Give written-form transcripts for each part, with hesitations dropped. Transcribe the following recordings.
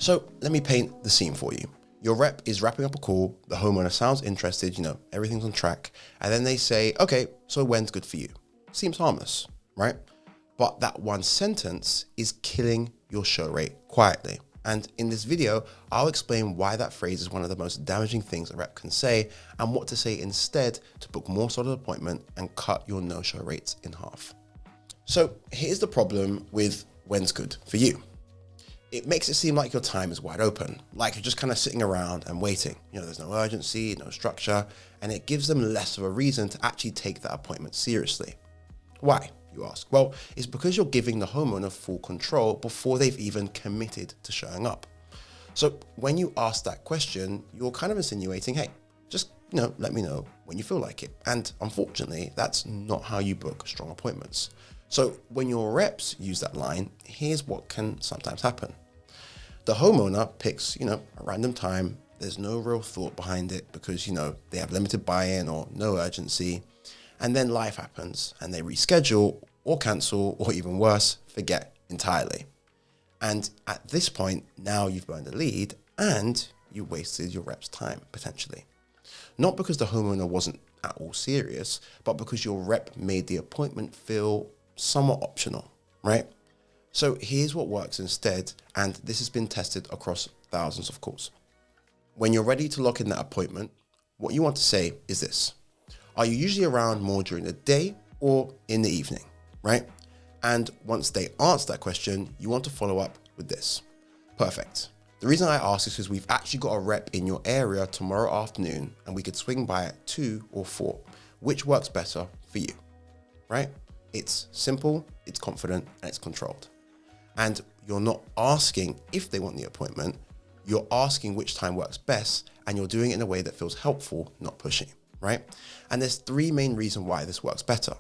So let me paint the scene for you. Your rep is wrapping up a call, the homeowner sounds interested, everything's on track, and then they say, okay, so when's good for you? Seems harmless, right? But that one sentence is killing your show rate quietly. And in this video, I'll explain why that phrase is one of the most damaging things a rep can say and what to say instead to book more solid appointment and cut your no-show rates in half. So here's the problem with when's good for you. It makes it seem like your time is wide open, like you're just kind of sitting around and waiting. There's no urgency, no structure, and it gives them less of a reason to actually take that appointment seriously. Why, you ask? Well, it's because you're giving the homeowner full control before they've even committed to showing up. So when you ask that question, you're kind of insinuating, hey, just, let me know when you feel like it. And unfortunately, that's not how you book strong appointments. So when your reps use that line, here's what can sometimes happen. The homeowner picks, a random time. There's no real thought behind it because, they have limited buy-in or no urgency. And then life happens and they reschedule or cancel or even worse, forget entirely. And at this point, now you've burned a lead and you wasted your rep's time potentially. Not because the homeowner wasn't at all serious, but because your rep made the appointment feel somewhat optional, right? So here's what works instead, and this has been tested across thousands of calls. When you're ready to lock in that appointment, what you want to say is this. Are you usually around more during the day or in the evening, right? And once they answer that question, you want to follow up with this. Perfect. The reason I ask is because we've actually got a rep in your area tomorrow afternoon and we could swing by at 2 or 4. Which works better for you, right? It's simple, it's confident, and it's controlled. And you're not asking if they want the appointment, you're asking which time works best, and you're doing it in a way that feels helpful, not pushy, right? And there's 3 main reasons why this works better.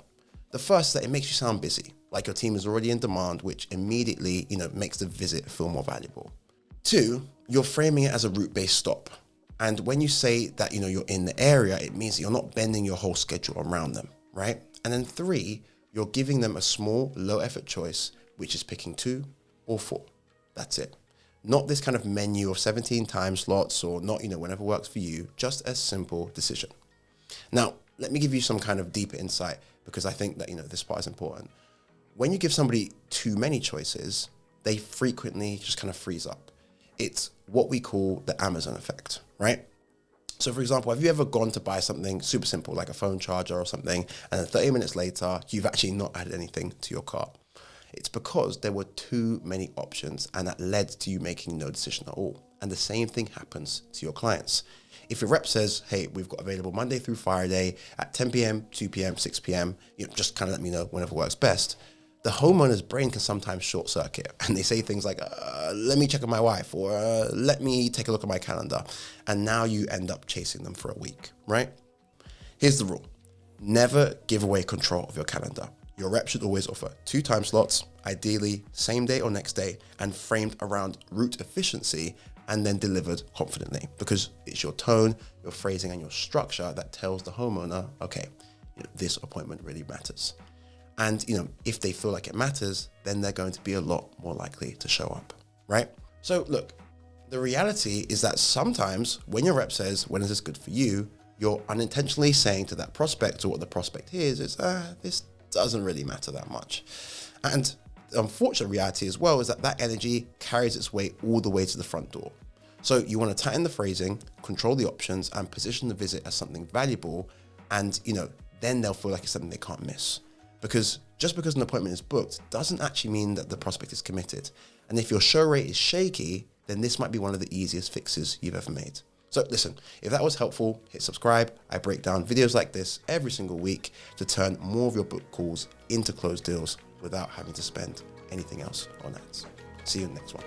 The first is that it makes you sound busy, like your team is already in demand, which immediately, makes the visit feel more valuable. 2, you're framing it as a route-based stop. And when you say that, you're in the area, it means that you're not bending your whole schedule around them, right? And then 3, you're giving them a small, low-effort choice, which is picking 2 or 4. That's it. Not this kind of menu of 17 time slots or not, whenever works for you, just a simple decision. Now, let me give you some kind of deeper insight because I think that, this part is important. When you give somebody too many choices, they frequently just kind of freeze up. It's what we call the Amazon effect, right? So for example, have you ever gone to buy something super simple, like a phone charger or something, and then 30 minutes later, you've actually not added anything to your cart? It's because there were too many options and that led to you making no decision at all. And the same thing happens to your clients. If your rep says, hey, we've got available Monday through Friday at 10 p.m., 2 p.m., 6 p.m., just kind of let me know whenever works best. The homeowner's brain can sometimes short circuit and they say things like, let me check on my wife or let me take a look at my calendar. And now you end up chasing them for a week, right? Here's the rule. Never give away control of your calendar. Your rep should always offer 2 time slots, ideally same day or next day, and framed around route efficiency and then delivered confidently because it's your tone, your phrasing, and your structure that tells the homeowner, okay, this appointment really matters. And, if they feel like it matters, then they're going to be a lot more likely to show up, right? So look, the reality is that sometimes when your rep says, when is this good for you? You're unintentionally saying to that prospect or what the prospect hears is, this doesn't really matter that much. And the unfortunate reality as well is that energy carries its weight all the way to the front door. So you want to tighten the phrasing, control the options, and position the visit as something valuable. And, then they'll feel like it's something they can't miss. Because just because an appointment is booked doesn't actually mean that the prospect is committed. And if your show rate is shaky, then this might be one of the easiest fixes you've ever made. So listen, if that was helpful, hit subscribe. I break down videos like this every single week to turn more of your book calls into closed deals without having to spend anything else on ads. See you in the next one.